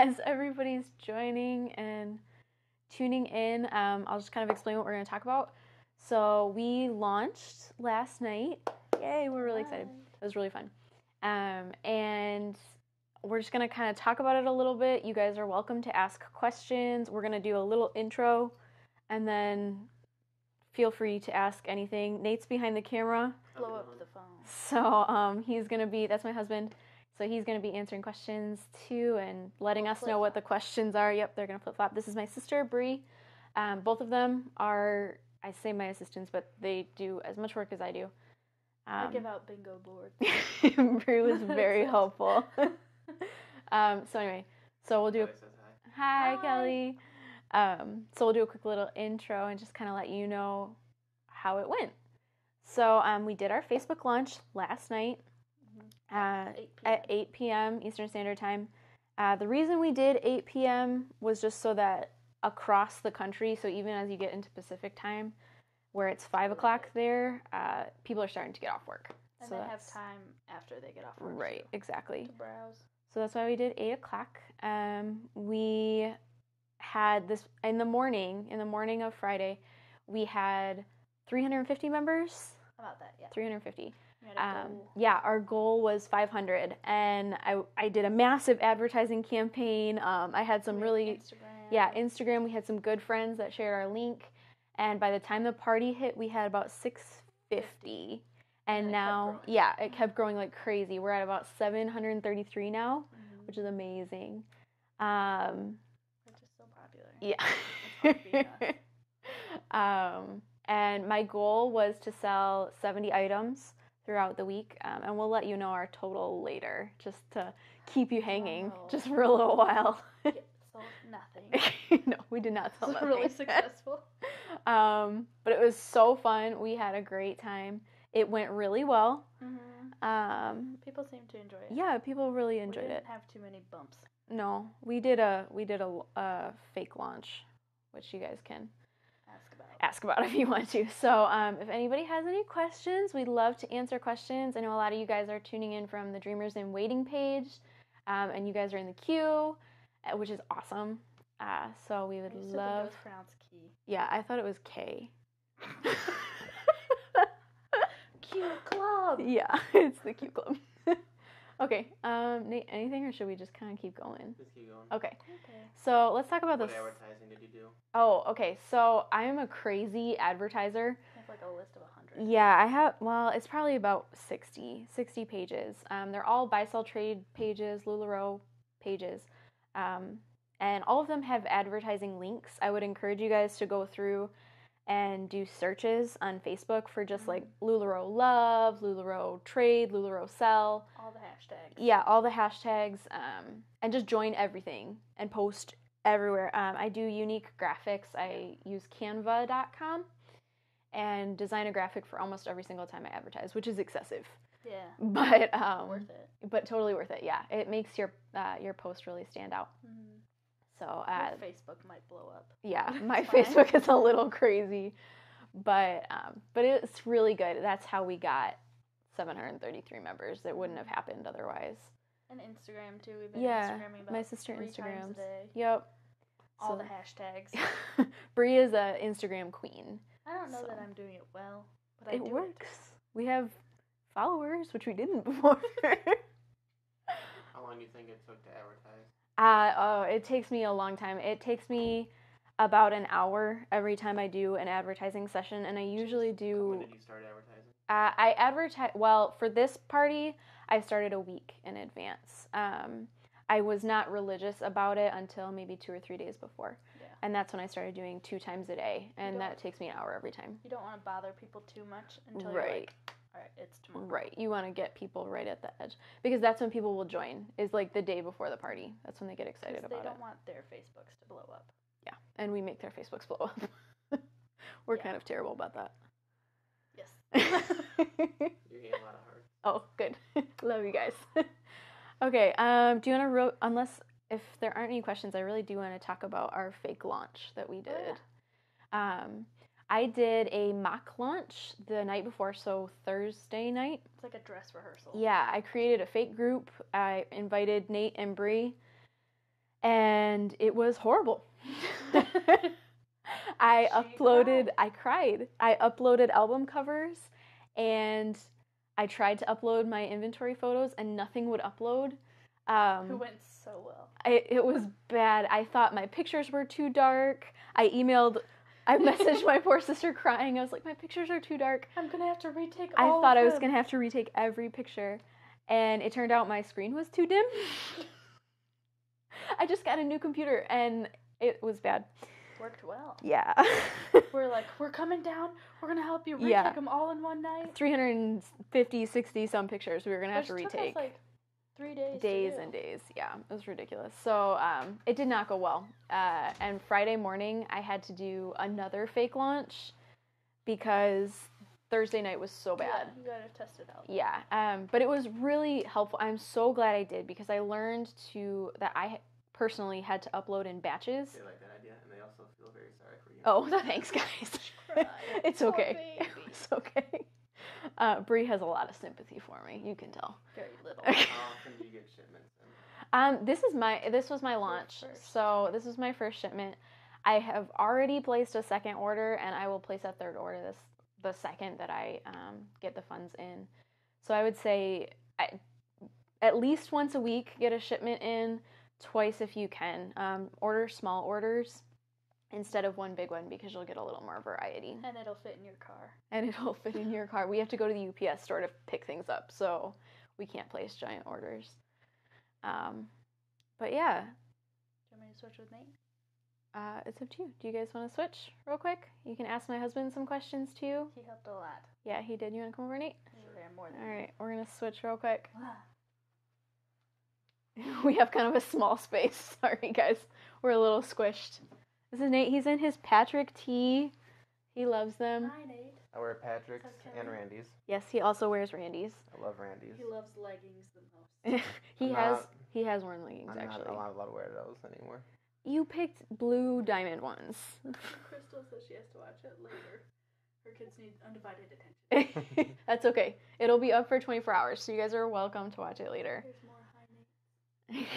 as everybody's joining and tuning in, I'll just kind of explain what we're going to talk about. So we launched last night. Yay, we're really excited. It was really fun. And we're just going to kind of talk about it a little bit. You guys are welcome to ask questions. We're going to do a little intro, and then feel free to ask anything. Nate's behind the camera. Blow up the phone. So he's going to be, that's my husband. So he's going to be answering questions too and letting us know what the questions are. Yep, they're going to flip-flop. This is my sister, Bree. Both of them are, I say my assistants, but they do as much work as I do. I give out bingo boards. Bree was very helpful. So anyway, so we'll do hi, Kelly. So we'll do a quick little intro and just kind of let you know how it went. So we did our Facebook launch last night at 8 p.m. Eastern Standard Time. The reason we did 8 p.m. was just so that across the country, so even as you get into Pacific time, where it's 5 o'clock there, people are starting to get off work. And so they have time after they get off work. Right, exactly. To browse. So that's why we did 8 o'clock. We had this in the morning of Friday, we had 350 members. About that, yeah. 350. Yeah, our goal was 500, and I did a massive advertising campaign. I had some Instagram. We had some good friends that shared our link, and by the time the party hit, we had about 650. And now, it kept growing like crazy. We're at about 733 now, which is amazing. Which is so popular. Yeah. And my goal was to sell 70 items throughout the week, and we'll let you know our total later, just to keep you hanging just for a little while. Sold nothing. No, we did not sell nothing. Really successful. But it was so fun. We had a great time. It went really well. People seem to enjoy it. Yeah, people really enjoyed it. We didn't have too many bumps. No, we did a fake launch, which you guys can ask about if you want to. So if anybody has any questions, we'd love to answer questions. I know a lot of you guys are tuning in from the Dreamers in Waiting page, and you guys are in the queue, which is awesome. So we would love. I think it was pronounced key. Yeah, I thought it was K. Q Club. Yeah, it's the Q Club. Okay, Nate, anything, or should we just kind of keep going? Just keep going. Okay. So let's talk about this. What advertising did you do? Oh, okay. So I'm a crazy advertiser. I have like a list of 100. Yeah, I have. Well, it's probably about 60 pages. They're all buy-sell trade pages, LuLaRoe pages, and all of them have advertising links. I would encourage you guys to go through and do searches on Facebook for just like LuLaRoe Love, LuLaRoe Trade, LuLaRoe Sell. All the hashtags. Yeah, all the hashtags, and just join everything and post everywhere. I do unique graphics. I use canva.com and design a graphic for almost every single time I advertise, which is excessive. Yeah. But worth it. But totally worth it. Yeah, it makes your post really stand out. So Facebook might blow up. Yeah, my Facebook is a little crazy, but it's really good. That's how we got 733 members. It wouldn't have happened otherwise. And Instagram too. We've been Instagramming about my sister 3 Instagrams. times a day. Yep. All the hashtags. Bree is a Instagram queen. I don't know that I'm doing it well, but it works. We have followers, which we didn't before. How long do you think it took to advertise? It takes me a long time. It takes me about an hour every time I do an advertising session, and I usually do. When did you start advertising? I advertise. Well, for this party, I started a week in advance. I was not religious about it until maybe 2 or 3 days before, and that's when I started doing 2 times a day, and that takes me an hour every time. You don't want to bother people too much until you're like, all right, it's tomorrow. Right. You want to get people right at the edge, because that's when people will join, is like the day before the party. That's when they get excited about it. They don't want their Facebooks to blow up. Yeah, and we make their Facebooks blow up. We're kind of terrible about that. Yes. You're getting a lot of heart. Oh, good. Love you guys. Okay, do you want to, unless, if there aren't any questions, I really do want to talk about our fake launch that we did. Oh, yeah. I did a mock launch the night before, so Thursday night. It's like a dress rehearsal. Yeah, I created a fake group. I invited Nate and Bree, and it was horrible. I cried. I uploaded album covers, and I tried to upload my inventory photos, and nothing would upload. It went so well. It was bad. I thought my pictures were too dark. I messaged my poor sister crying. I was like, my pictures are too dark. I'm going to have to retake I all thought of I was them. going to have to retake every picture, and it turned out my screen was too dim. I just got a new computer, and it was bad. Worked well. Yeah. We're like, we're coming down. We're going to help you retake them all in one night. 350, 60 some pictures we were going to have to retake. Took us like 3 days. Days and days. Yeah, it was ridiculous. So it did not go well. And Friday morning, I had to do another fake launch because Thursday night was so bad. Yeah, you got to test it out. Yeah, but it was really helpful. I'm so glad I did because I learned that I personally had to upload in batches. They like that idea, and they also feel very sorry for you. Oh, thanks, guys. It's okay. It's okay. Bree has a lot of sympathy for me. You can tell. Very little. How often do you get shipments in? This was my launch. So this was my first shipment. I have already placed a second order, and I will place a third order the second that I get the funds in. So I would say at least once a week get a shipment in, twice if you can. Order small orders instead of one big one because you'll get a little more variety. And it'll fit in your car. We have to go to the UPS store to pick things up, so we can't place giant orders. But yeah. Do you want me to switch with Nate? It's up to you. Do you guys want to switch real quick? You can ask my husband some questions too. He helped a lot. Yeah, he did. You want to come over, Nate? Sure. More than All right, we're going to switch real quick. We have kind of a small space. Sorry, guys. We're a little squished. This is Nate. He's in his Patrick tee. He loves them. Hi, Nate. I wear Patrick's and Randy's. Yes, he also wears Randy's. I love Randy's. He loves leggings the most. He has worn leggings, I'm actually. not allowed to wear those anymore. You picked blue diamond ones. Crystal says she has to watch it later. Her kids need undivided attention. That's okay. It'll be up for 24 hours, so you guys are welcome to watch it later. There's more. Hi,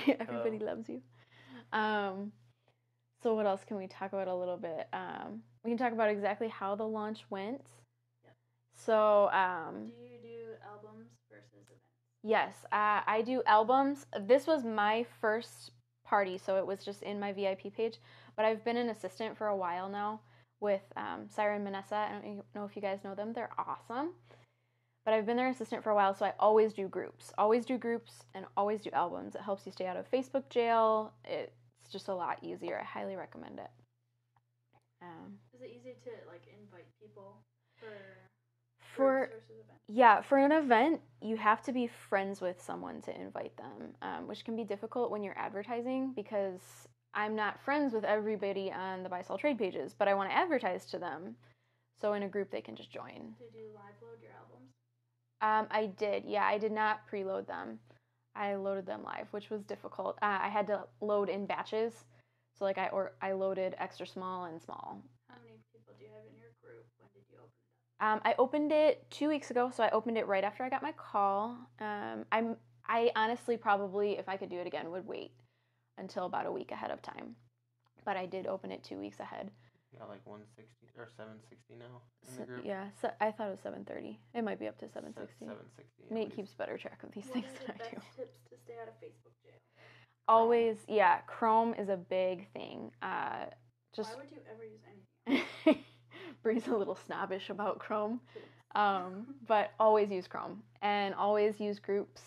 Nate. Everybody loves you. So what else can we talk about a little bit? We can talk about exactly how the launch went. Yep. So, do you do albums versus events? Yes, I do albums. This was my first party, so it was just in my VIP page. But I've been an assistant for a while now with Syra and Manessa. I don't know if you guys know them. They're awesome. But I've been their assistant for a while, so I always do groups. Always do groups and always do albums. It helps you stay out of Facebook jail. It's just a lot easier. I highly recommend it. Is it easy to invite people for groups versus events? Yeah, for an event, you have to be friends with someone to invite them, which can be difficult when you're advertising because I'm not friends with everybody on the buy sell trade pages, but I want to advertise to them. So in a group, they can just join. Did you live load your albums? I did. Yeah, I did not preload them. I loaded them live, which was difficult. I had to load in batches. So I loaded extra small and small. How many people do you have in your group? When did you open it up? I opened it 2 weeks ago, so I opened it right after I got my call. I honestly probably, if I could do it again, would wait until about a week ahead of time. But I did open it 2 weeks ahead. You got 160 or 760 now in the group? Yeah, so I thought it was 730. It might be up to 760. 760. Nate keeps better track of these things than I do. What are the best tips to stay out of Facebook jail? Always, yeah, Chrome is a big thing. Why would you ever use anything? Bree's a little snobbish about Chrome, but always use Chrome and always use groups.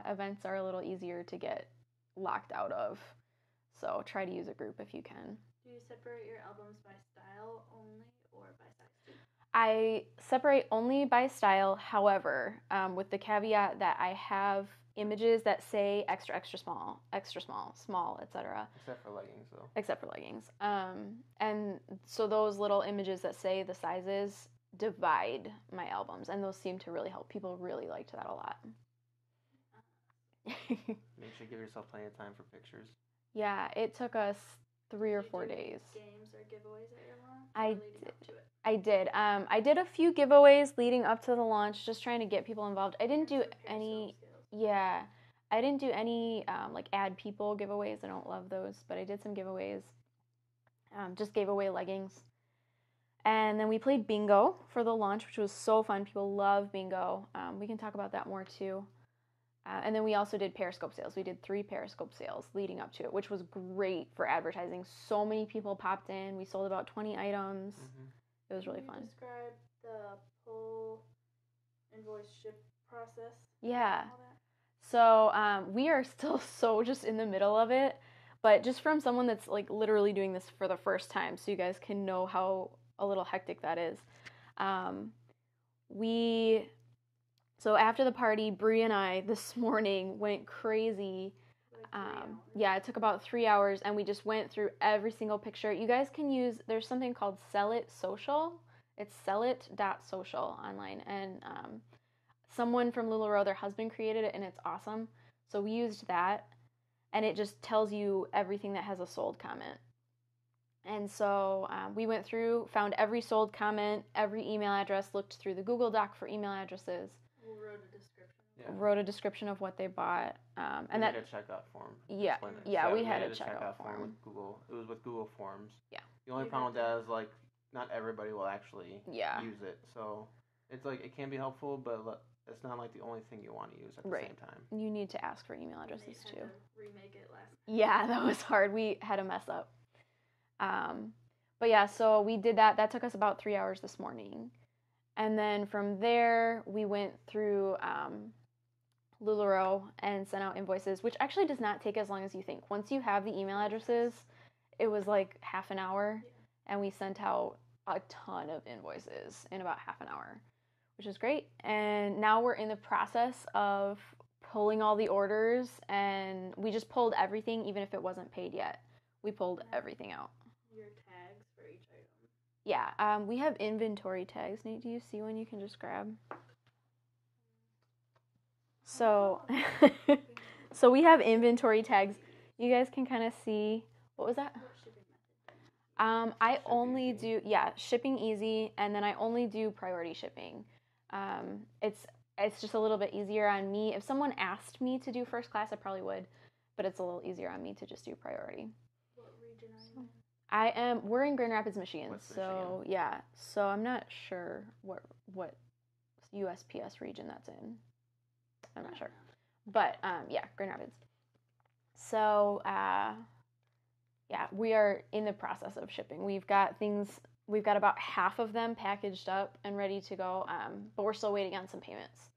Events are a little easier to get locked out of, so try to use a group if you can. Do you separate your albums by style only or by size too? I separate only by style, however, with the caveat that I have images that say extra, extra small, small, etc. Except for leggings, though. Except for leggings. And so those little images that say the sizes divide my albums, and those seem to really help. People really liked that a lot. Make sure you give yourself plenty of time for pictures. Yeah, it took us 3 or 4 days. Games or giveaways at your launch? I did. I did a few giveaways leading up to the launch, just trying to get people involved. I didn't do any. Yeah, I didn't do any like add people giveaways. I don't love those, but I did some giveaways. Just gave away leggings. And then we played bingo for the launch, which was so fun. People love bingo. We can talk about that more too. And then we also did Periscope sales. We did 3 Periscope sales leading up to it, which was great for advertising. So many people popped in. We sold about 20 items. It was really fun. Describe the pull invoice ship process. Yeah. So we are still so just in the middle of it, but just from someone that's like literally doing this for the first time, so you guys can know how a little hectic that is. So after the party, Bri and I this morning went crazy. Yeah, it took about 3 hours, and we just went through every single picture. You guys can use, there's something called Sell It Social. It's sellit.social online, and someone from LuLaRoe, their husband, created it, and it's awesome. So we used that, and it just tells you everything that has a sold comment. And so we went through, found every sold comment, every email address, looked through the Google Doc for email addresses. Wrote a description of what they bought. And that a checkout form. Yeah, we had a checkout form with Google. It was with Google Forms. Yeah. The only problem with that is like not everybody will actually use it. So it's like it can be helpful, but it's not like the only thing you want to use at the same time. You need to ask for email addresses too. Remake it last night. Yeah, that was hard. We had a mess up. But yeah, so we did that. That took us about 3 hours this morning. And then from there, we went through LuLaRoe and sent out invoices, which actually does not take as long as you think. Once you have the email addresses, it was like half an hour, and we sent out a ton of invoices in about half an hour, which is great. And now we're in the process of pulling all the orders, and we just pulled everything, even if it wasn't paid yet. We pulled everything out. Your tags for each item. Yeah, we have inventory tags. Nate, do you see one you can just grab? So, so we have inventory tags. You guys can kind of see. What was that? I only do shipping easy, and then I only do priority shipping. It's just a little bit easier on me. If someone asked me to do first class, I probably would, but it's a little easier on me to just do priority. What region are you in? We're in Grand Rapids, Michigan. West So Michigan. yeah, so I'm not sure what USPS region that's in. I'm not sure, but yeah, Grand Rapids. So we are in the process of shipping. We've got about half of them packaged up and ready to go, but we're still waiting on some payments,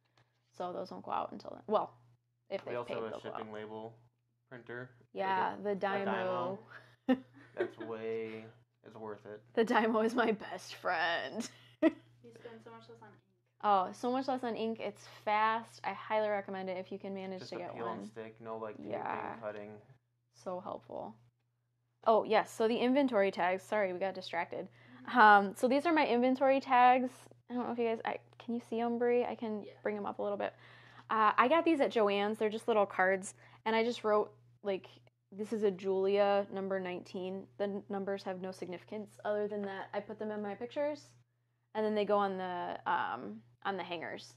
so those won't go out until then. Well, if they We also pay, have they'll a go out. shipping label printer. Yeah, the Dymo. That's it's worth it. The Dymo is my best friend. You spend so much less on ink. Oh, so much less on ink. It's fast. I highly recommend it if you can manage Just to get a peel one. and stick, no like painting, cutting. So helpful. Oh yes, so the inventory tags. Sorry, we got distracted. So these are my inventory tags. I don't know if you guys, can you see them, Bri? I can bring them up a little bit. I got these at Joann's. They're just little cards, and I just wrote like, this is a Julia number 19. The numbers have no significance other than that I put them in my pictures, and then they go on the hangers,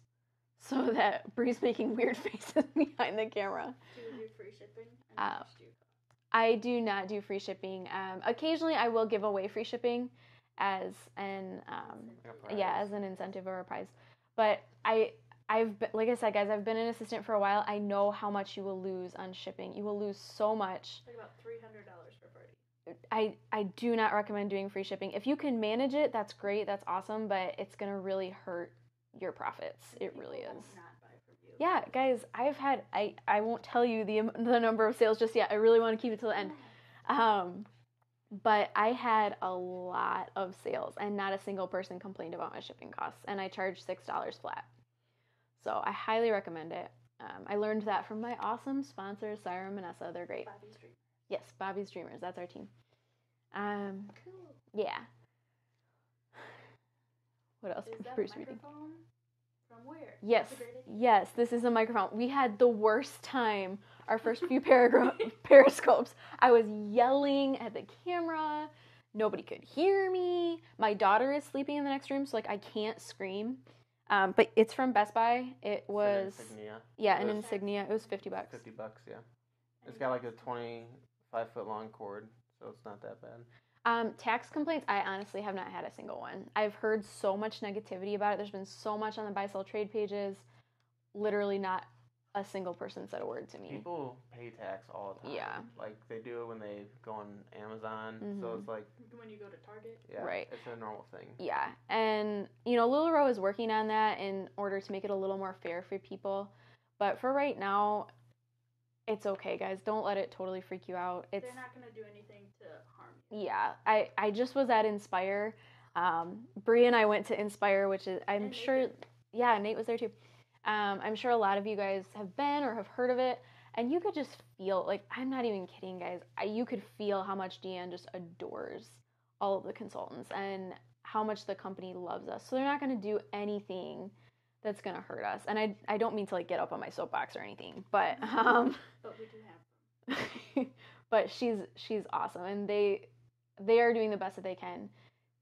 so that Bri's making weird faces behind the camera. Do you do free shipping? I do not do free shipping. Occasionally, I will give away free shipping as an incentive or a prize. But I've been, like I said, guys, I've been an assistant for a while. I know how much you will lose on shipping. You will lose so much. Like about $300 per party. I do not recommend doing free shipping. If you can manage it, that's great. That's awesome. But it's gonna really hurt your profits. It really is. Yeah, guys, I won't tell you the number of sales just yet. I really want to keep it till the end. But I had a lot of sales, and not a single person complained about my shipping costs, and I charged $6 flat. So I highly recommend it. I learned that from my awesome sponsors, Syra and Vanessa. They're great. Bobby's Dream. Yes, Bobby's Dreamers. That's our team. Cool. Yeah. What else? Is that Bruce microphone? reading. From where? Yes, yes, this is a microphone. We had the worst time our first few periscopes. I was yelling at the camera. Nobody could hear me. My daughter is sleeping in the next room, so like I can't scream. But it's from Best Buy. It was an insignia. Yeah, an insignia. It was $50. $50, yeah. It's got like a 25-foot long cord, so it's not that bad. Tax complaints, I honestly have not had a single one. I've heard so much negativity about it. There's been so much on the buy sell trade pages. Literally not a single person said a word to me. People pay tax all the time. Yeah. Like they do it when they go on Amazon. Mm-hmm. So it's like when you go to Target. Yeah. Right. It's a normal thing. Yeah. And LuLaRoe is working on that in order to make it a little more fair for people. But for right now, it's okay, guys. Don't let it totally freak you out. They're not going to do anything to harm you. Yeah. I just was at Inspire. Bree and I went to Inspire, which is, I'm sure, yeah, Nate was there too. I'm sure a lot of you guys have been or have heard of it, and you could just feel, like, I'm not even kidding, guys. You could feel how much Deanne just adores all of the consultants and how much the company loves us. So they're not going to do anything that's going to hurt us. And I don't mean to, like, get up on my soapbox or anything, but but we do have them. But she's awesome, and they are doing the best that they can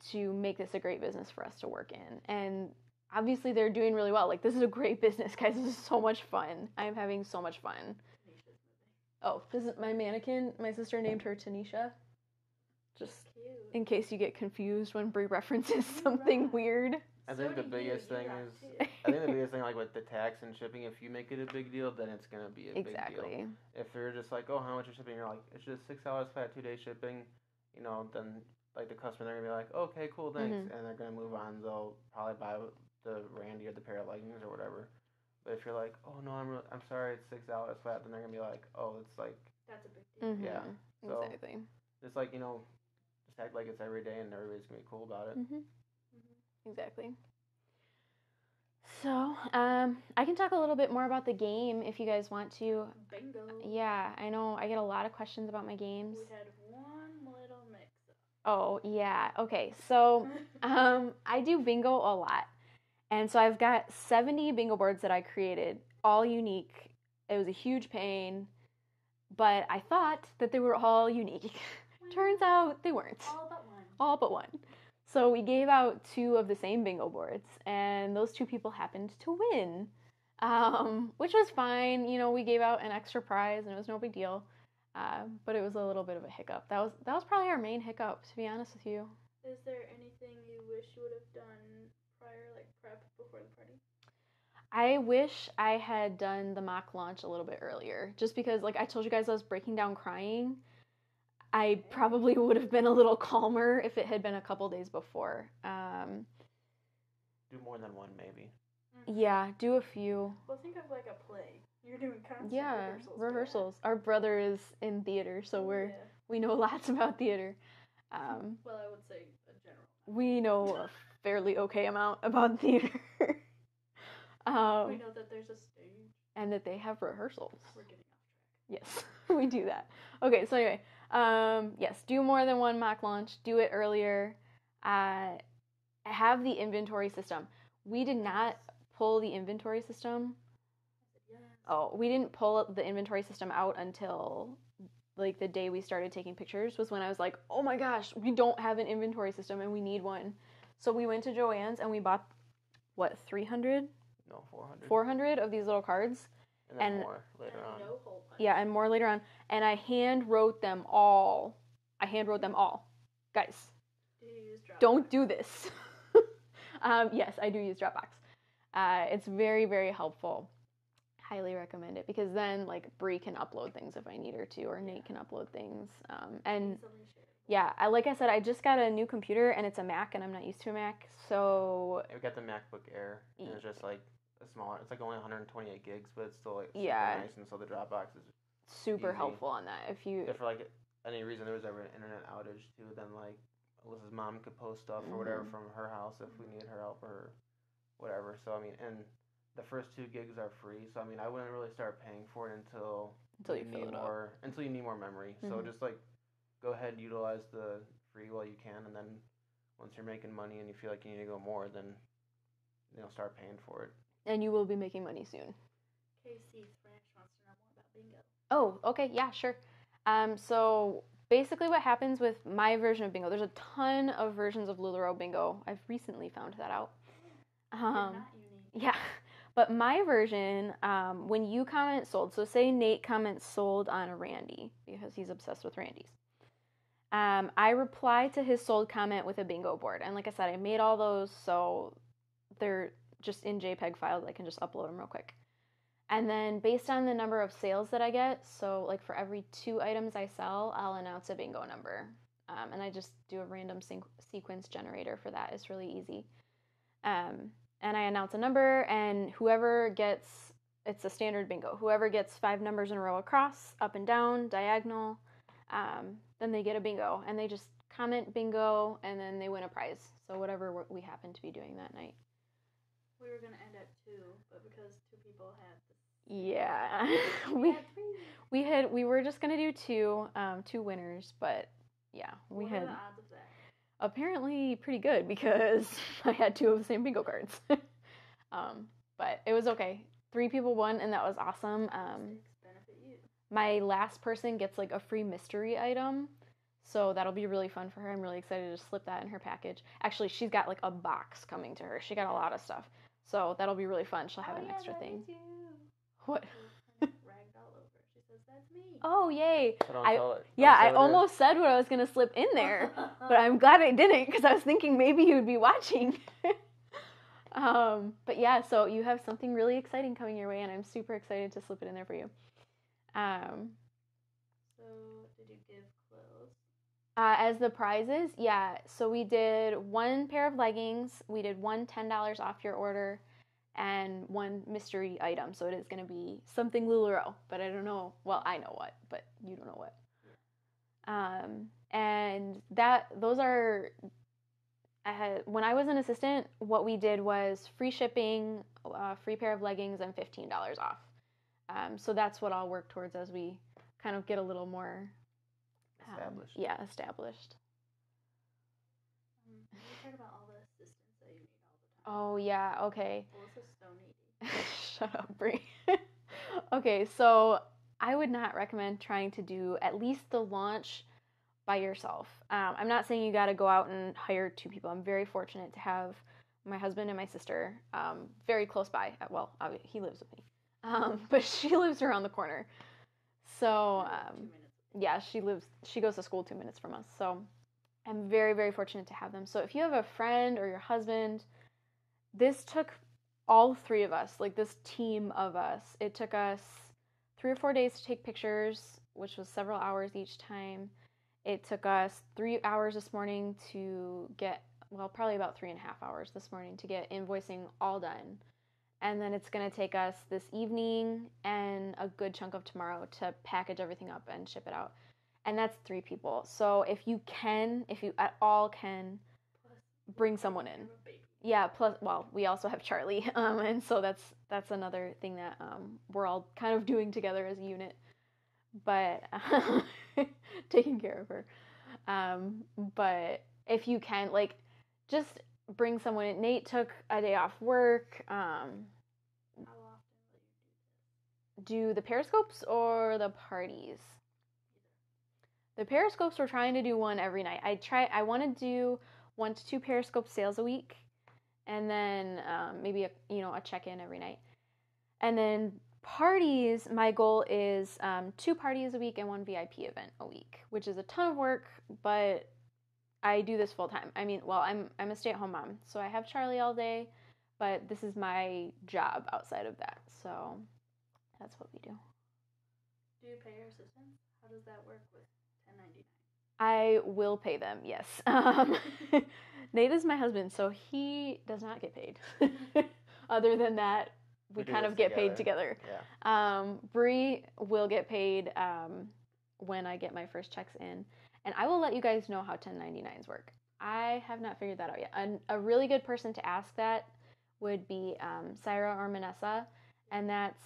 to make this a great business for us to work in. And obviously, they're doing really well. Like, this is a great business, guys. This is so much fun. I am having so much fun. Oh, this is my mannequin. My sister named her Tanisha. Just in case you get confused when Brie references something weird. I think the biggest thing like with the tax and shipping, if you make it a big deal, then it's gonna be a big deal. If you're just like, oh, how much is shipping? You're like, it's just $6 flat, 2-day shipping. Then like the customer, they're gonna be like, okay, cool, thanks, and they're gonna move on. They'll probably buy the Randy or the pair of leggings or whatever. But if you're like, oh no, I'm sorry, it's $6 flat, then they're gonna be like, oh, it's like that's a big deal. Yeah. So exactly. It's like just act like it's every day, and everybody's gonna be cool about it. Exactly. So, I can talk a little bit more about the game if you guys want to. Bingo. Yeah, I know I get a lot of questions about my games. We had one little mix-up. Oh, yeah. Okay, so I do bingo a lot. And so I've got 70 bingo boards that I created, all unique. It was a huge pain, but I thought that they were all unique. Turns out they weren't. All but one. All but one. So we gave out 2 of the same bingo boards, and those 2 people happened to win, which was fine. We gave out an extra prize, and it was no big deal. But it was a little bit of a hiccup. That was probably our main hiccup, to be honest with you. Is there anything you wish you would have done prior, like prep before the party? I wish I had done the mock launch a little bit earlier, just because, like I told you guys, I was breaking down crying. I probably would have been a little calmer if it had been a couple days before. Do more than one, maybe. Yeah, do a few. Well, think of like a play. You're doing constant rehearsals. Our brother is in theater, so we know lots about theater. Well, I would say a general. We know a fairly okay amount about theater. We know that there's a stage. And that they have rehearsals. We're getting off track. Yes, we do that. Okay, so anyway, yes, do more than one mock launch. Do it earlier. Have the inventory system. We did not pull the inventory system. Yes. Oh, we didn't pull the inventory system out until like the day we started taking pictures was when I was like, oh my gosh, we don't have an inventory system and we need one. So we went to Joann's and we bought, 300? No, 400. 400 of these little cards. And then more later on. No hole punch. Yeah, and more later on. And I hand wrote them all. Guys, Do you use Dropbox? don't do this. Yes, I do use Dropbox. It's very, very helpful. Highly recommend it because then like Bree can upload things if I need her to, or Nate can upload things. And yeah, like I said, I just got a new computer and it's a Mac and I'm not used to a Mac, so we got the MacBook Air and it's just like a smaller. It's like only 128 gigs, but it's still like super nice, and so the Dropbox is super easy. Helpful on that. If for like any reason there was ever an internet outage too, then like Alyssa's mom could post stuff or whatever from her house if we needed her help or whatever. So I mean, and the first 2 gigs are free, so I mean, I wouldn't really start paying for it until you need more. Until you need more memory. So just like go ahead and utilize the free while you can, and then once you're making money and you feel like you need to go more, then start paying for it. And you will be making money soon. Casey French wants to know more about bingo. Oh, okay, yeah, sure. So basically what happens with my version of bingo, there's a ton of versions of LuLaRoe bingo. I've recently found that out. You're not unique. Yeah. But my version, when you comment sold, so say Nate comments sold on a Randy because he's obsessed with Randy's. I reply to his sold comment with a bingo board. And like I said, I made all those so they're just in JPEG files. I can just upload them real quick. And then based on the number of sales that I get, so like for every 2 items I sell, I'll announce a bingo number. And I just do a random sequence generator for that. It's really easy. And I announce a number, and whoever gets, it's a standard bingo, whoever gets 5 numbers in a row across, up and down, diagonal, then they get a bingo. And they just comment bingo, and then they win a prize. So whatever we happen to be doing that night. We were going to end at 2, but because 2 people had yeah, we were just gonna do 2 winners, but yeah, we what had are the odds of that? Apparently pretty good because I had 2 of the same bingo cards. But it was okay. 3 people won, and that was awesome. Benefit you. My last person gets like a free mystery item, so that'll be really fun for her. I'm really excited to slip that in her package. Actually, she's got like a box coming to her. She got a lot of stuff, so that'll be really fun. She'll have an extra thing. What? Ragged all over. She says, "That's me." Oh, yay! I almost said what I was gonna slip in there, but I'm glad I didn't because I was thinking maybe you would be watching. But yeah, so you have something really exciting coming your way, and I'm super excited to slip it in there for you. So, did you give clothes? As the prizes, yeah. So we did 1 pair of leggings. We did $1 $10 off your order. And 1 mystery item, so it is going to be something LuLaRoe, but I don't know. Well, I know what, but you don't know what. And those are. When I was an assistant, what we did was free shipping, free pair of leggings, and $15 off. So that's what I'll work towards as we kind of get a little more established. Established. We heard about all the assistance that you need all the time. Oh yeah, okay. Alyssa's so needy. Shut up, Brie. Okay, so I would not recommend trying to do at least the launch by yourself. I'm not saying you got to go out and hire 2 people. I'm very fortunate to have my husband and my sister very close by. Well, he lives with me, but she lives around the corner. So yeah, she goes to school 2 minutes from us. So I'm very, very fortunate to have them. So if you have a friend or your husband, this took all 3 of us, like this team of us. It took us 3 or 4 days to take pictures, which was several hours each time. It took us 3 hours this morning to get, well, probably about 3.5 hours this morning to get invoicing all done. And then it's going to take us this evening and a good chunk of tomorrow to package everything up and ship it out. And that's 3 people. So if you at all can, bring someone in. Yeah, plus, well, we also have Charlie, and so that's another thing that we're all kind of doing together as a unit, but taking care of her. But if you can, like, just bring someone in. Nate took a day off work. How often will you Do the periscopes or the parties? The periscopes, we're trying to do one every night. I want to do 1 to 2 periscope sales a week. And then maybe a check-in every night. And then parties, my goal is 2 parties a week and 1 VIP event a week, which is a ton of work, but I do this full time. I mean, well, I'm a stay-at-home mom, so I have Charlie all day, but this is my job outside of that, so that's what we do. Do you pay your assistants? How does that work with 1099? I will pay them, yes. Nate is my husband, so he does not get paid. Other than that, we kind of get paid together. Yeah. Brie will get paid when I get my first checks in. And I will let you guys know how 1099s work. I have not figured that out yet. A really good person to ask that would be Syra or Manessa, and that's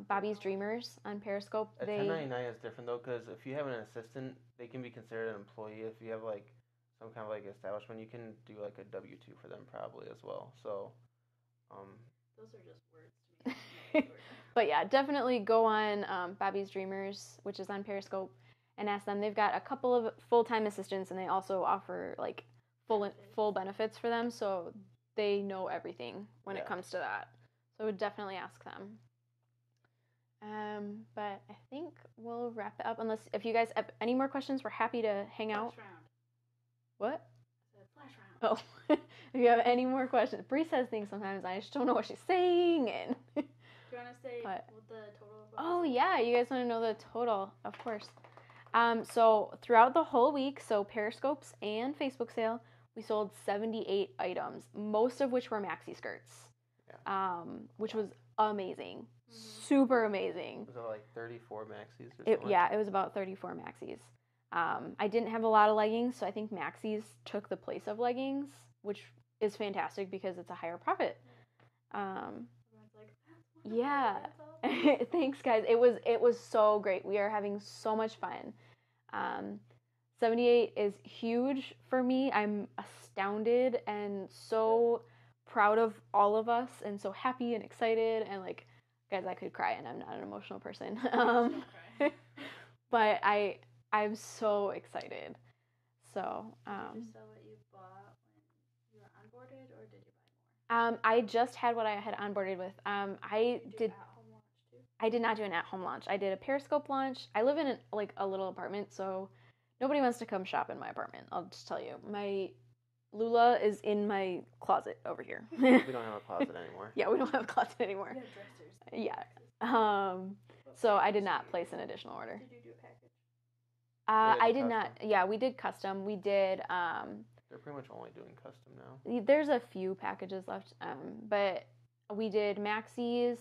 Bobby's Dreamers on Periscope. A 1099 is different, though, because if you have an assistant, they can be considered an employee. If you have, like, some kind of, like, establishment, you can do, like, a W-2 for them probably as well. So, those are just words to me. But yeah, definitely go on Bobby's Dreamers, which is on Periscope, and ask them. They've got a couple of full-time assistants, and they also offer, like, full benefits for them, so they know everything when it comes to that. So I would definitely ask them. But I think we'll wrap it up. Unless if you guys have any more questions, we're happy to hang out. Flash round. What? Flash round. Oh, if you have any more questions, Bree says things sometimes I just don't know what she's saying. And do you want to say what the total? Oh yeah, you guys want to know the total, of course. So throughout the whole week, so Periscopes and Facebook sale, we sold 78 items, most of which were maxi skirts, which was amazing. Super amazing. Was it like 34 maxis or something? Yeah, it was about 34 maxis. I didn't have a lot of leggings, so I think maxis took the place of leggings, which is fantastic because it's a higher profit. Yeah. Thanks, guys. It was so great. We are having so much fun. 78 is huge for me. I'm astounded and so proud of all of us and so happy and excited and like, guys, I could cry and I'm not an emotional person. But I'm so excited. So, did you sell what you bought when you were onboarded, or did you buy more? I just had what I had onboarded with. I did. At-home launch too? I did not do an at-home launch. I did a Periscope launch. I live in a little apartment, so nobody wants to come shop in my apartment. I'll just tell you, my Lula is in my closet over here. We don't have a closet anymore. Yeah, we don't have a closet anymore. We have dressers. Yeah. So I did not place an additional order. Did you do a package? I did not. Yeah, we did custom. We did. They're pretty much only doing custom now. There's a few packages left, but we did Maxie's,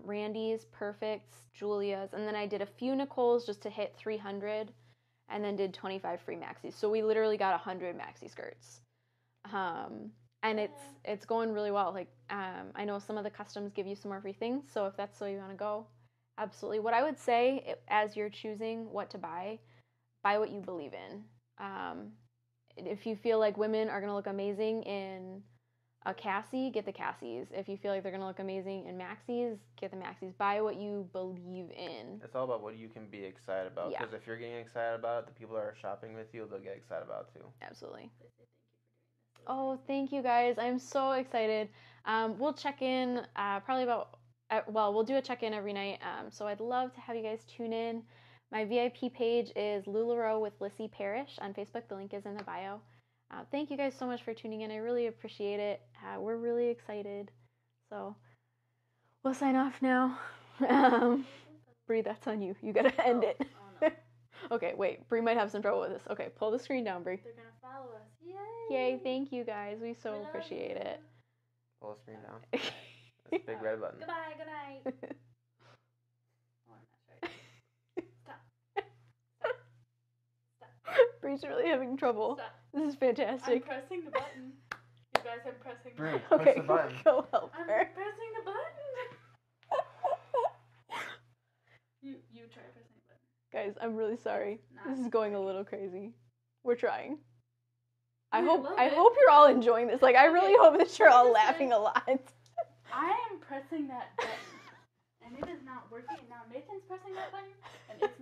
Randy's, Perfect's, Julia's, and then I did a few Nicole's just to hit 300, and then did 25 free Maxie's. So we literally got 100 maxi skirts, and it's going really well. Like I know some of the customs give you some more free things, so if that's the way you want to go, absolutely. What I would say as you're choosing what to buy what you believe in. If you feel like women are going to look amazing in a Cassie, get the Cassies. If you feel like they're going to look amazing in Maxis, get the Maxis. Buy what you believe in. It's all about what you can be excited about. Yeah. Because if you're getting excited about it, the people that are shopping with you, they'll get excited about it too. Absolutely. Oh, thank you guys. I'm so excited. We'll check in probably we'll do a check-in every night. So I'd love to have you guys tune in. My VIP page is LuLaRoe with Alyssa Parrish on Facebook. The link is in the bio. Thank you guys so much for tuning in. I really appreciate it. We're really excited. So we'll sign off now. Bree, that's on you. You got to end it. Oh, no. Okay, wait. Bree might have some trouble with this. Okay, pull the screen down, Bree. They're going to follow us. Yay! Yay, thank you guys. We so appreciate it. Pull the screen down. That's a big red button. Goodbye, good night. Bree's really having trouble. Stop. This is fantastic. I'm pressing the button. You guys, I'm pressing the Bree, button. push the button. Go help I'm her. pressing the button. You try pressing the button. Guys, I'm really sorry. Not This is going a little crazy. We're trying. I I hope love I it. hope you're all enjoying this. Like I really Okay, hope that you're all listen. laughing a lot. I am pressing that button, and it is not working. Now Nathan's pressing that button, and it's